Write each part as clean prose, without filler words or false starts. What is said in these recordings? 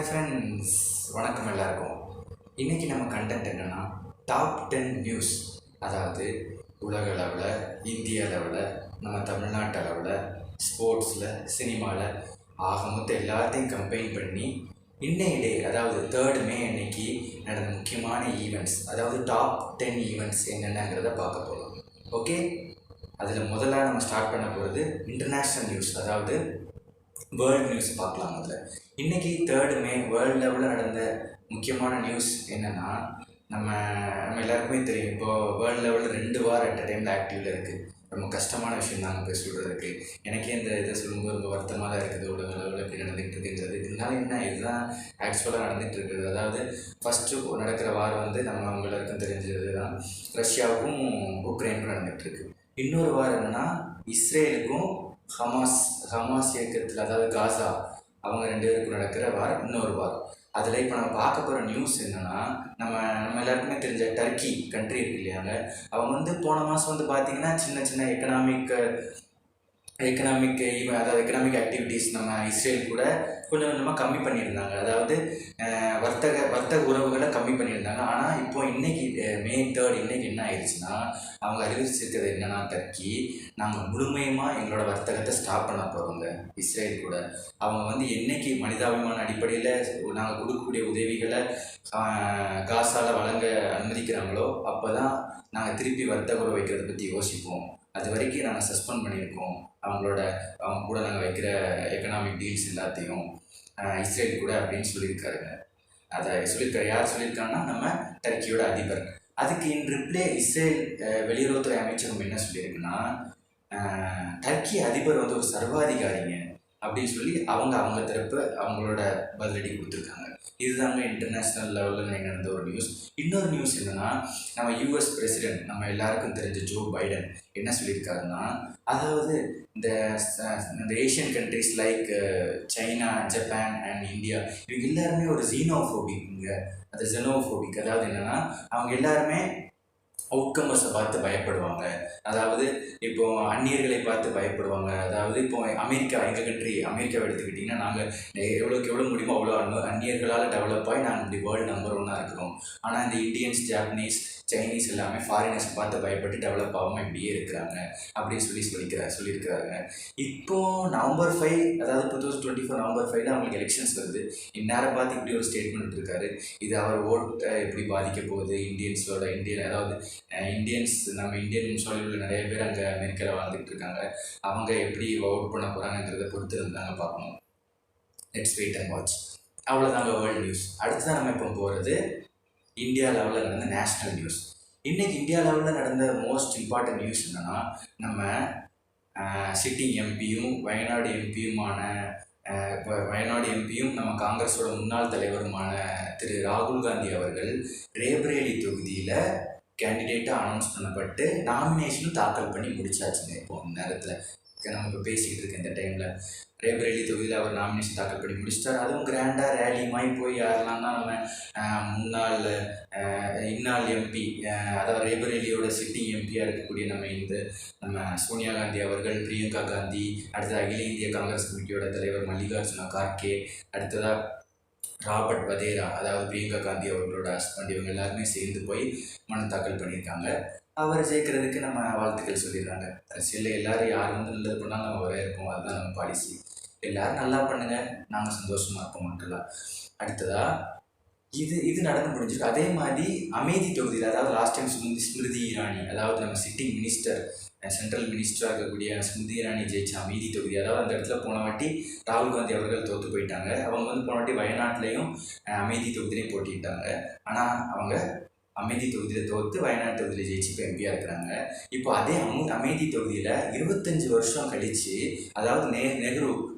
Hi friends, வணக்கம் எல்லாருக்கும். இன்றைக்கி நம்ம கண்டென்ட் என்னென்னா டாப் 10 நியூஸ். அதாவது உலக அளவில், இந்திய அளவில், நம்ம தமிழ்நாட்டு அளவில், ஸ்போர்ட்ஸில், சினிமாவில் ஆக மொத்தம் எல்லாத்தையும் கம்பைன் பண்ணி இன்னைய டே, அதாவது 3rd மே அன்னைக்கு நடந்த முக்கியமான ஈவெண்ட்ஸ், அதாவது டாப் 10 ஈவெண்ட்ஸ் என்னென்னங்கிறத பார்க்க போகிறோம். ஓகே, அதில் முதல்ல நம்ம ஸ்டார்ட் பண்ண போகிறது இன்டர்நேஷ்னல் நியூஸ், அதாவது வேர்ல்டு நியூஸ் பார்க்கலாம். அதில் இன்றைக்கி 3rd மே வேர்ல்டு லெவலில் நடந்த முக்கியமான நியூஸ் என்னென்னா, நம்ம எல்லாருக்குமே தெரியும், இப்போது வேர்ல்டு லெவலில் 2 வார் அட் டைமில் ஆக்டிவில் இருக்குது. ரொம்ப கஷ்டமான விஷயம் தான் போய் சொல்கிறதுக்கு. எனக்கே இந்த இதை சொல்லும்போது ரொம்ப வருத்தமாக தான் இருக்குது. உலக லெவலில் இப்படி நடந்துகிட்டு இருக்குங்கிறது. இருந்தாலும் என்ன, இதுதான் ஆக்சுவலாக நடந்துகிட்டு இருக்குது. அதாவது ஃபஸ்ட்டு நடக்கிற வார் நம்ம அவங்களுக்கும் தெரிஞ்சது தான், ரஷ்யாவுக்கும் உக்ரைனுக்கும் நடந்துகிட்டு இருக்கு. இன்னொரு வார் என்னென்னா இஸ்ரேலுக்கும் ஹமாஸ் இயக்கத்தில், அதாவது காசா, அவங்க 2 பேருக்கும் நடக்கிற வார் இன்னொரு வார். அதில் இப்போ நம்ம பார்க்க போகிற நியூஸ் என்னென்னா, நம்ம எல்லாருக்குமே தெரிஞ்ச டர்க்கி கண்ட்ரி இருக்கு இல்லையாங்க, அவங்க போன மாதம் பார்த்திங்கன்னா சின்ன சின்ன எக்கனாமிக் அதாவது எக்கனாமிக் ஆக்டிவிட்டீஸ் நம்ம இஸ்ரேல் கூட கொஞ்சம் கொஞ்சமாக கம்மி பண்ணியிருந்தாங்க. அதாவது வர்த்தக உறவுகளை கம்மி பண்ணியிருந்தாங்க. ஆனால் இப்போது இன்றைக்கி மே 3 இன்றைக்கி என்ன ஆயிடுச்சுன்னா, அவங்க அறிவிச்சிருக்கிறது என்னென்னா, டர்க்கி நாங்கள் முழுமையமாக எங்களோட வர்த்தகத்தை ஸ்டாப் பண்ண போகிறோங்க இஸ்ரேல் கூட. அவங்க என்னைக்கு மனிதாபிமான அடிப்படையில் நாங்கள் கொடுக்கக்கூடிய உதவிகளை காசால் வழங்க அனுமதிக்கிறாங்களோ அப்போ தான் நாங்கள் திருப்பி வர்த்தக உறவு வைக்கிறத பற்றி யோசிப்போம். அது வரைக்கும் நாங்கள் சஸ்பெண்ட் பண்ணியிருக்கோம் அவங்க கூட நாங்கள் வைக்கிற எக்கனாமிக் டீல்ஸ் எல்லாத்தையும் இஸ்ரேல் கூட அப்படின்னு சொல்லியிருக்காருங்க. அதை சொல்லியிருக்காரு. யார் சொல்லியிருக்காங்கன்னா, நம்ம டர்க்கியோட அதிபர். அதுக்கு இன் ரிப்ளே இஸ்ரேல் வெளியுறவுத்துறை அமைச்சகம் என்ன சொல்லியிருக்குன்னா, டர்க்கி அதிபர் ஒரு சர்வாதிகாரிங்க அப்படின்னு சொல்லி அவங்க தரப்பு அவங்களோட பதிலடி கொடுத்துருக்காங்க. இதுதாங்க இன்டர்நேஷ்னல் லெவலில் நடந்த ஒரு நியூஸ். இன்னொரு நியூஸ் என்னென்னா, நம்ம யூஎஸ் பிரசிடென்ட், நம்ம எல்லாருக்கும் தெரிஞ்ச ஜோ பைடன் என்ன சொல்லியிருக்காருன்னா, அதாவது இந்த Asian countries like China, Japan and India, இவங்க எல்லாருமே ஒரு ஜீனோஃபோபிக்ங்க. அது ஜெனோஃபோபிக். அதாவது என்னென்னா, அவங்க எல்லாருமே அவுட்கமர்ஸை பார்த்து பயப்படுவாங்க. அதாவது இப்போது அந்நியர்களை பார்த்து பயப்படுவாங்க. அதாவது இப்போது அமெரிக்கா, எங்கள் கண்ட்ரி அமெரிக்காவை எடுத்துக்கிட்டிங்கன்னா, நாங்கள் எவ்வளோக்கு எவ்வளோ முடியுமோ அவ்வளோ அந்நியர்களால் டெவலப் ஆகி நாங்கள் இப்படி வேர்ல்டு நம்பர் 1 இருக்கிறோம். ஆனால் இந்த இந்தியன்ஸ், ஜாப்பனீஸ், சைனீஸ் எல்லாமே ஃபாரினர்ஸ் பார்த்து பயப்பட்டு டெவலப் ஆகாமல் இப்படியே இருக்கிறாங்க அப்படின்னு சொல்லியிருக்கிறாங்க. இப்போது நவம்பர் 5, அதாவது 2024 நவம்பர் 5 அவங்களுக்கு எலெக்ஷன்ஸ் வருது. இந்நேரம் பார்த்து இப்படி ஒரு ஸ்டேட்மெண்ட் இருக்காரு. இது அவர் ஓட்டை எப்படி பாதிக்க போகுது, அதாவது இந்தியன்ஸ், நம்ம இந்தியன் சொல்லியில் நிறைய பேர் அங்கே அமெரிக்காவில் வாழ்ந்துட்டு இருக்காங்க. அவங்க எப்படி ஓட் பண்ண போகிறாங்கன்றதை பொறுத்து இருந்தாங்க பார்க்கணும். Let's wait and watch. அவ்வளோதாங்க வேர்ல்டு நியூஸ். அடுத்ததான் நம்ம இப்போ போகிறது இந்தியா லெவலில் நடந்த நேஷ்னல் நியூஸ். இன்றைக்கி இந்தியா லெவலில் நடந்த மோஸ்ட் இம்பார்ட்டன்ட் நியூஸ் என்னென்னா, நம்ம சிட்டிங் எம்பியும் வயநாடு எம்பியும் நம்ம காங்கிரஸோட முன்னாள் தலைவருமான திரு ராகுல் காந்தி அவர்கள் ரேபரேலி தொகுதியில் கேண்டிடேட்டாக அனௌன்ஸ் பண்ணப்பட்டு நாமினேஷனும் தாக்கல் பண்ணி முடிச்சாச்சுங்க. இப்போ இந்த நேரத்தில் நம்ம இப்போ பேசிக்கிட்டு இருக்கேன். இந்த டைமில் ரேபரேலி தொகுதியில் அவர் நாமினேஷன் தாக்கல் பண்ணி முடிச்சிட்டார். அதுவும் கிராண்டாக ரேலி மாதிரி போய் யாரெல்லாம் தான் நம்ம இந்நாள் எம்பி, அதாவது ரேபரேலியோட சிட்டிங் எம்பியாக இருக்கக்கூடிய நம்ம சோனியா காந்தி அவர்கள், பிரியங்கா காந்தி, அடுத்தது அகில இந்திய காங்கிரஸ் கமிட்டியோட தலைவர் மல்லிகார்ஜுன கார்கே, அடுத்ததாக ராபர்ட் வதேரா, அதாவது பிரியங்கா காந்தி அவர்களோட ஹஸ்பண்ட், இவங்க எல்லாருமே சேர்ந்து போய் மனு தாக்கல் பண்ணியிருக்காங்க. அவர் ஜெயிக்கிறதுக்கு நம்ம வாழ்த்துக்கள் சொல்லிடுறாங்க. அரசியலில் எல்லோரும் யார் நல்லது பண்ணாலும் நம்ம ஒரே இருப்போம். அதுதான் நம்ம பாலிசி. எல்லோரும் நல்லா பண்ணுங்கள், நாங்கள் சந்தோஷமாக இருப்போம் மக்களாக. அடுத்ததாக இது நடந்து முடிஞ்சிருக்கு. அதே மாதிரி அமேதி தொகுதியில், அதாவது லாஸ்ட் டைம் ஸ்மிருதி இரானி, அதாவது நம்ம சிட்டிங் மினிஸ்டர், சென்ட்ரல் மினிஸ்டராக இருக்கக்கூடிய ஸ்மிருதி இரானி ஜெயிச்ச அமேதி தொகுதி. அதாவது அந்த இடத்துல போன வாட்டி ராகுல் காந்தி அவர்கள் தோற்று போயிட்டாங்க. அவங்க போன வாட்டி வயநாட்டிலையும் அமேதி தொகுதியிலையும் போட்டிட்டாங்க. ஆனால் அவங்க அமேதி தொகுதியில் தோற்று வயநாடு தொகுதியில் ஜெயிச்சு இப்போ எம்பியாக இருக்கிறாங்க. இப்போ அதே அமேதி தொகுதியில் 25 வருஷம் கழித்து, அதாவது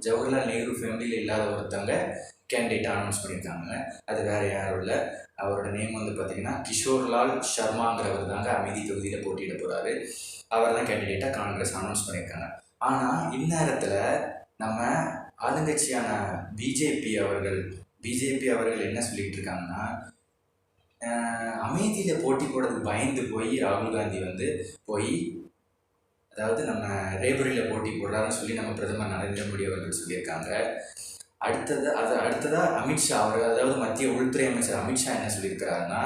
ஜவஹர்லால் நேரு ஃபேமிலியில் இல்லாத ஒருத்தவங்க கேண்டிடேட்டாக அனௌன்ஸ் பண்ணியிருக்காங்க. அது வேறு யாரும் இல்லை, அவரோட நேம் பார்த்திங்கன்னா கிஷோர்லால் சர்மாங்கிறவர் தாங்க அமேதி தொகுதியில் போட்டியிட போகிறாரு. அவர் தான் கேண்டிடேட்டாக காங்கிரஸ் அனௌன்ஸ் பண்ணியிருக்காங்க. ஆனால் இந்நேரத்தில் நம்ம ஆளுங்கட்சியான பிஜேபி அவர்கள் என்ன சொல்லிகிட்டு இருக்காங்கன்னா, அமேதியில் போட்டி போடுறதுக்கு பயந்து போய் ராகுல் காந்தி போய், அதாவது நம்ம ரேபரேலியில் போட்டி போடுறாருன்னு சொல்லி நம்ம பிரதமர் நரேந்திர மோடி அவர்கள் சொல்லியிருக்காங்க. அடுத்ததா அமித்ஷா அவர், அதாவது மத்திய உள்துறை அமைச்சர் அமித்ஷா என்ன சொல்லியிருக்கிறாருன்னா,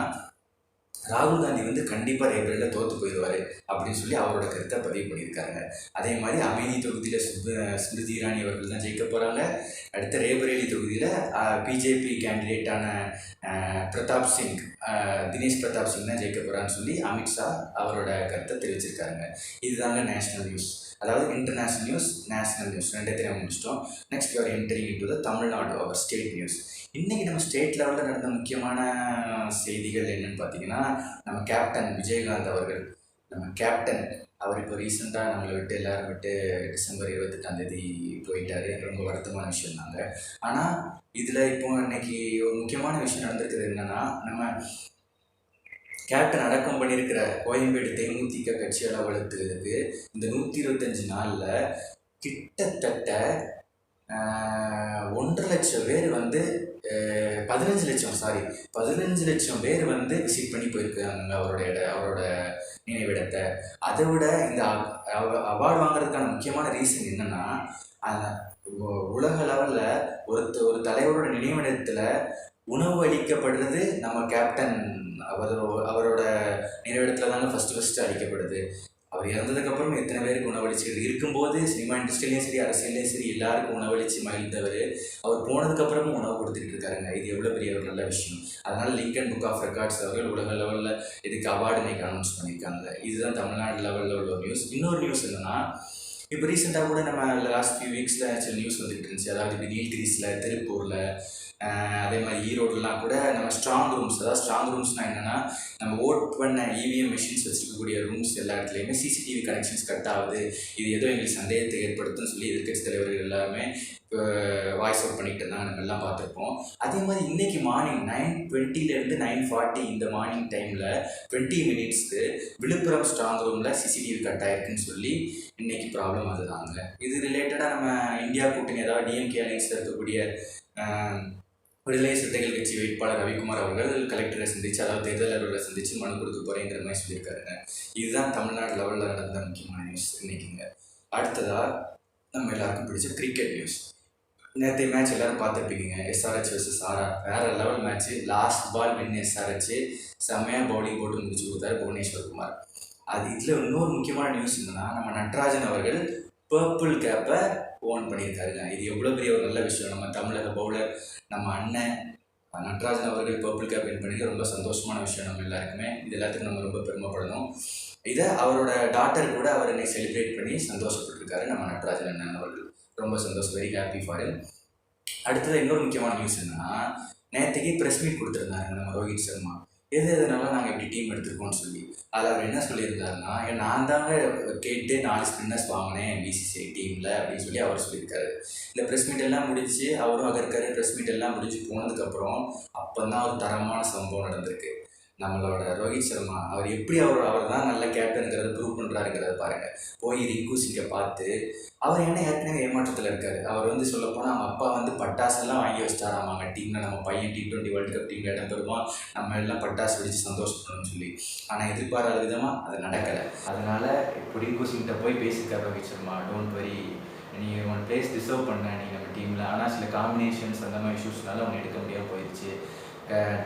ராகுல் காந்தி வந்து கண்டிப்பாக ரேபரேலியில் தோற்று போயிடுவார் அப்படின்னு சொல்லி அவரோட கருத்தை பதிவு பண்ணியிருக்காங்க. அதே மாதிரி அமேதி தொகுதியில் ஸ்மிருதி இரானி அவர்கள் தான் ஜெயிக்க போகிறாங்க. அடுத்த ரேபரேலி தொகுதியில் பிஜேபி கேண்டிடேட்டான தினேஷ் பிரதாப் சிங் தான் ஜெயிக்க போகிறான்னு சொல்லி அமித்ஷா அவரோட கருத்தை தெரிவிச்சிருக்காங்க. இதுதாங்க நேஷ்னல் நியூஸ். அதாவது இன்டர்நேஷ்னல் நியூஸ், நேஷ்னல் நியூஸ் ரெண்டுத்தையும் முடிச்சிட்டோம். Next you are entering into the Tamil Nadu, அவர் ஸ்டேட் நியூஸ். இன்றைக்கி நம்ம ஸ்டேட் லெவலில் நடந்த முக்கியமான செய்திகள் என்னென்னு பார்த்தீங்கன்னா, நம்ம கேப்டன் விஜயகாந்த் அவர்கள், நம்ம கேப்டன் அவர் இப்போ ரீசெண்டாக நம்மளை விட்டு எல்லோரும் விட்டு டிசம்பர் 28ஆம் போயிட்டார். ரொம்ப வருத்தமான விஷயம் தாங்க. ஆனால் இதில் இப்போ இன்னைக்கு ஒரு முக்கியமான விஷயம் நடந்திருக்குது. என்னென்னா, நம்ம கேப்டன் அடக்கம் பண்ணியிருக்கிற கோயம்பேடு தேமுதிக கட்சி அலுவலகத்துக்கு இந்த 125 நாளில் கிட்டத்தட்ட 1.5 லட்சம் பேர் வந்து 15 லட்சம் பேர் வந்து விசிட் பண்ணி போயிருக்காங்க அவரோட நினைவிடத்தை. அதை விட இந்த அவார்டு வாங்குறதுக்கான முக்கியமான ரீசன் என்னன்னா, உலக லெவலில் ஒரு தலைவரோட நினைவிடத்தில் உணவு அளிக்கப்படுறது நம்ம கேப்டன் அவரோட நினைவிடத்தில் தாங்க ஃபஸ்ட்டு அளிக்கப்படுது. அவர் இறந்ததுக்கப்புறம் எத்தனை பேருக்கு உணவளிச்சுட்டு இருக்கும்போது சினிமா இண்டஸ்ட்ரியிலையும் சரி, அரசியலையும் சரி, எல்லாருக்கும் உணவளித்து மகிழ்ந்தவர். அவர் போனதுக்கப்புறமும் உணவு கொடுத்துட்டு இருக்காருங்க. இது எவ்வளோ பெரிய ஒரு நல்ல விஷயம். அதனால் லிங்கன் புக் ஆஃப் ரெக்கார்ட்ஸ் அவர்கள் உலக லெவலில் இதுக்கு அவார்டு இன்னைக்கு அனௌன்ஸ் பண்ணியிருக்காங்க. இதுதான் தமிழ்நாடு லெவலில் உள்ள ஒரு நியூஸ். இன்னொரு நியூஸ் என்னன்னா, இப்போ ரீசெண்டாக கூட நம்ம லாஸ்ட் ஃபியூ வீக்ஸில் சில நியூஸ் வந்துட்டு இருந்துச்சு. அதாவது இப்போ நீல்கிரிஸில், திருப்பூரில், அதே மாதிரி ஈரோடுலாம் கூட நம்ம ஸ்ட்ராங் ரூம்ஸ், அதாவது ஸ்ட்ராங் ரூம்ஸ்னால் என்னென்னா, நம்ம ஓட் பண்ண இவிஎம் மிஷின்ஸ் வச்சுருக்கக்கூடிய ரூம்ஸ் எல்லா இடத்துலையுமே சிசிடிவி கனெக்ஷன்ஸ் கட் ஆகுது, இது ஏதோ எங்களுக்கு சந்தேகத்தை ஏற்படுத்துன்னு சொல்லி எதிர்க்கட்சி தலைவர்கள் எல்லாமே இப்போ வாய்ஸ் அவுட் பண்ணிகிட்டு இருந்தாங்க. நம்ம எல்லாம் பார்த்துருப்போம். அதே மாதிரி இன்றைக்கி மார்னிங் 9:20 9:40 இந்த மார்னிங் டைமில் 20 மினிட்ஸ்க்கு விழுப்புரம் ஸ்ட்ராங் ரூமில் சிசிடிவி கட் ஆயிருக்குன்னு சொல்லி இன்றைக்கி ப்ராப்ளம் அதுதாங்க. இது ரிலேட்டடாக நம்ம இந்தியா கூட்டணி, அதாவது டிஎம்கே அலைன்ஸில் இருக்கக்கூடிய விடுதலை சிறுத்தைகள் கட்சி வேட்பாளர் ரவிக்குமார் அவர்கள் கலெக்டரை சந்தித்து, அதாவது தேர்தல் அலுவலரை சந்தித்து மனு கொடுக்க போகிறேங்கிற மாதிரி சொல்லியிருக்காருங்க. இதுதான் தமிழ்நாடு லெவலில் நடந்த முக்கியமான நியூஸ் இன்னைக்குங்க. அடுத்ததாக நம்ம எல்லாருக்கும் பிடிச்ச கிரிக்கெட் நியூஸ். நேற்றைய மேட்ச் எல்லோரும் பார்த்துருப்பீங்க, எஸ்ஆர்ஹெச் vs ஆர்ஆர். வேறு level match. Last ball win SRH. செம்மையாக பவுலிங் போட்டு முடிச்சு கொடுத்தாரு புவனேஸ்வர் குமார். இதில் இன்னொரு முக்கியமான நியூஸ் என்னன்னா, நம்ம நட்ராஜன் அவர்கள் பர்பிள் கேப்பை ஓன் பண்ணியிருக்காருங்க. இது எவ்வளோ பெரிய ஒரு நல்ல விஷயம். நம்ம தமிழக பவுலர், நம்ம அண்ணன் நட்ராஜன் அவர்கள் பர்பிள் கேப் வின் பண்ணிக்க ரொம்ப சந்தோஷமான விஷயம் நம்ம எல்லாருக்குமே. இது எல்லாத்துக்கும் நம்ம ரொம்ப பெருமைப்படணும். இதை அவரோட டாட்டர் கூட அவர் இன்னைக்கு செலிப்ரேட் பண்ணி சந்தோஷப்பட்டிருக்காரு நம்ம நட்ராஜன் அண்ணன் அவர்கள். ரொம்ப சந்தோஷம், வெரி ஹாப்பி ஃபார் இம். அடுத்தது இன்னொரு முக்கியமான நியூஸ் என்னன்னா, நேற்றுக்கு ப்ரெஸ் மீட் கொடுத்துருந்தாங்க நம்ம ரோஹித் சர்மா. எதனால நாங்கள் இப்படி டீம் எடுத்துருக்கோம்னு சொல்லி. அதில் அவர் என்ன சொல்லியிருந்தாருன்னா, நான் தாங்க கேட்டு 4 ஸ்பின்னர்ஸ் வாங்கினேன் பிசிசிஐ டீமில் அப்படின்னு சொல்லி அவர் சொல்லியிருக்காரு. இந்த ப்ரெஸ் மீட் எல்லாம் முடிச்சு அவரும் அகர்கர் ப்ரெஸ் மீட் எல்லாம் முடிஞ்சு போனதுக்கப்புறம் அப்போ தான் ஒரு தரமான சம்பவம் நடந்திருக்கு. நம்மளோட ரோஹித் சர்மா அவர் எப்படி அவர் தான் நல்ல கேப்டனுங்கிறத ப்ரூவ் பண்ணுறாருங்கிறத பாருங்கள். போய் ரிங்கு சிங்கை பார்த்து அவர் என்ன ஏற்கனவே ஏமாற்றத்தில் இருக்கார். அவர் வந்து சொல்லப்போனால் அவங்க அப்பா வந்து பட்டாசெல்லாம் வாங்கி வச்சிட்டாராமாங்க டீமில். நம்ம பையன் T20 வேர்ல்டு கப் டீமில் இடம் பெறுவான், நம்ம எல்லாம் பட்டாசு வெடித்து சந்தோஷப்படணும்னு சொல்லி. ஆனால் எதிர்பாராத விதமாக அது நடக்கலை. அதனால் இப்போ ரிங்கு சிங்கிட்ட போய் பேசியிருக்கார் ரோஹித் சர்மா, டோன்ட் வரி, நீ ஒன் பிளேஸ் டிசர்வ் பண்ண நீ நம்ம டீமில். ஆனால் சில காம்பினேஷன்ஸ் அந்த மாதிரி இஷ்யூஸ்னால அவனை எடுக்க முடியாமல் போயிடுச்சு.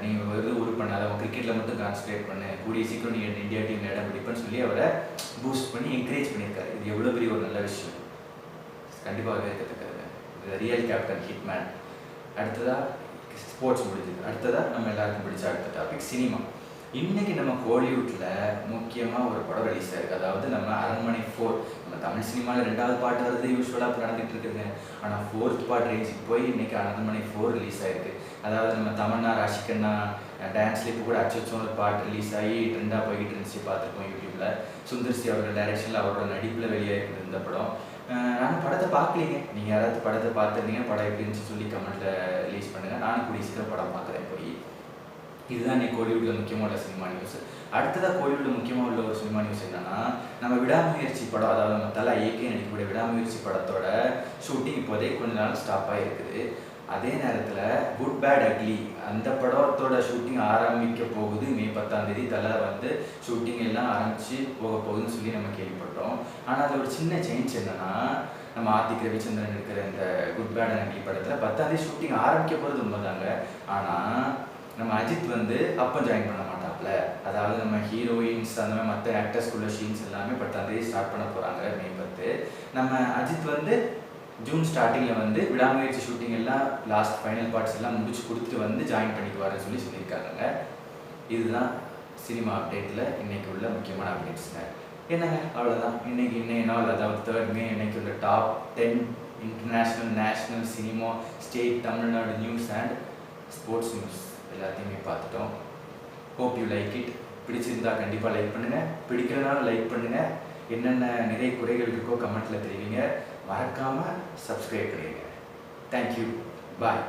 நீங்கள் ஒரு பண்ணாத, அவன் கிரிக்கெட்டில் மட்டும் கான்சன்ட்ரேட் பண்ணு, கூடிய சீக்கிரம் நீங்கள் இந்தியா டீமில் இடம் பிடிப்பேன்னு சொல்லி அவரை பூஸ்ட் பண்ணி என்கரேஜ் பண்ணியிருக்காரு. இது எவ்வளோ பெரிய ஒரு நல்ல விஷயம். கண்டிப்பாக இருக்கத்தக்கது. இது ரியல் கேப்டன் ஹிட்மேன். அடுத்ததாக ஸ்போர்ட்ஸ் முடிஞ்சுது. அடுத்ததாக நம்ம எல்லாருக்கும் பிடிச்ச அடுத்த டாபிக் சினிமா. இன்றைக்கி நம்ம கோலிவுட்டில் முக்கியமாக ஒரு படம் ரிலீஸ் ஆகிருக்கு. அதாவது நம்ம அரண்மனை 4. நம்ம தமிழ் சினிமாவில் 2வது பாட்டு வருது யூஸ்வலாக இப்போ நடந்துகிட்டு இருக்குங்க. ஆனால் 4th பார்ட் ரேஞ்சுக்கு போய் இன்றைக்கி அரண்மனை 4 ரிலீஸ் ஆகிருக்கு. அதாவது நம்ம தமன்னா ராஷிகண்ணா டான்ஸ்லேயே இப்போ கூட அச்சோன்னு ஒரு பாட்டு ரிலீஸ் ஆகி ட்ரெண்டாக போய்கிட்டு இருந்துச்சு, பார்த்துருக்கோம் யூடியூப்பில். சுந்தர்சி அவர்கள் டைரக்ஷனில் அவரோட நடிப்பில் வெளியாகிட்டு இருந்த படம். நான் படத்தை பார்க்கலீங்க. நீங்கள் யாராவது படத்தை பார்த்துருந்தீங்க, படம் எப்படி இருந்துச்சு சொல்லி கமெண்ட்டில் ரிலீஸ் பண்ணுங்கள். நானும் கூடிய சீக்கிரம் படம் பார்க்குறேன் போய். இதுதான் இன்னைக்கு கோலிவுட்டில் முக்கியமாக உள்ள சினிமா நியூஸ். அடுத்ததாக கோலிவுட்டில் முக்கியமாக உள்ள ஒரு சினிமா நியூஸ் என்னென்னா, நம்ம விடாமுயற்சி படம், அதாவது நம்ம தலை இயக்கி நடிக்கக்கூடிய விடாமுயற்சி படத்தோட ஷூட்டிங் இப்போதைக்கு கொஞ்ச நாள் ஸ்டாப் ஆகிருக்குது. அதே நேரத்தில் குட் பேட் அக்லி அந்த படத்தோட ஷூட்டிங் ஆரம்பிக்க போகுது. மே 10ஆம் தலை வந்து ஷூட்டிங் எல்லாம் ஆரம்பித்து போக போகுதுன்னு சொல்லி நம்ம கேள்விப்பட்டோம். ஆனால் அதில் ஒரு சின்ன சேஞ்ச் என்னென்னா, நம்ம ஆர்த்திக் ரவிச்சந்திரன் இருக்கிற இந்த குட் பேட் அண்ட் அக்லி படத்தில் 10ஆம் தேதி ஷூட்டிங் ஆரம்பிக்க போகிறது உண்மைதாங்க. ஆனால் நம்ம அஜித் வந்து அப்போ ஜாயின் பண்ண மாட்டாப்ல. அதாவது நம்ம ஹீரோயின்ஸ் அந்த மாதிரி மற்ற ஆக்டர்ஸ்குள்ள ஷீன்ஸ் எல்லாமே 10ஆம் தேதி ஸ்டார்ட் பண்ண போகிறாங்க மே 10. நம்ம அஜித் வந்து ஜூன் ஸ்டார்டிங்கில் வந்து விடாமுயற்சி ஷூட்டிங் எல்லாம் லாஸ்ட் ஃபைனல் பார்ட்ஸ் எல்லாம் முடிச்சு கொடுத்துட்டு வந்து ஜாயின் பண்ணிக்குவாருன்னு சொல்லியிருக்காங்க. இதுதான் சினிமா அப்டேட்டில் இன்றைக்கி உள்ள முக்கியமான அப்டேட்ஸுங்க. என்னங்க அவ்வளோதான். இன்றைய நாள் அதாவது 3rd May இன்றைக்கி உள்ள top 10 international national cinema state Tamil Nadu news and sports news எல்லாத்தையுமே பார்த்துட்டோம். Hope you like it. பிடிச்சிருந்தா கண்டிப்பாக லைக் பண்ணுங்கள், பிடிக்கலனாலும் லைக் பண்ணுங்கள். என்னென்ன நிறைய குறைகள் இருக்கோ கமெண்ட்டில் தெரிவிங்க. மறக்காமல் சப்ஸ்கிரைப் பண்ணிடுங்க. தேங்க்யூ. பாய்.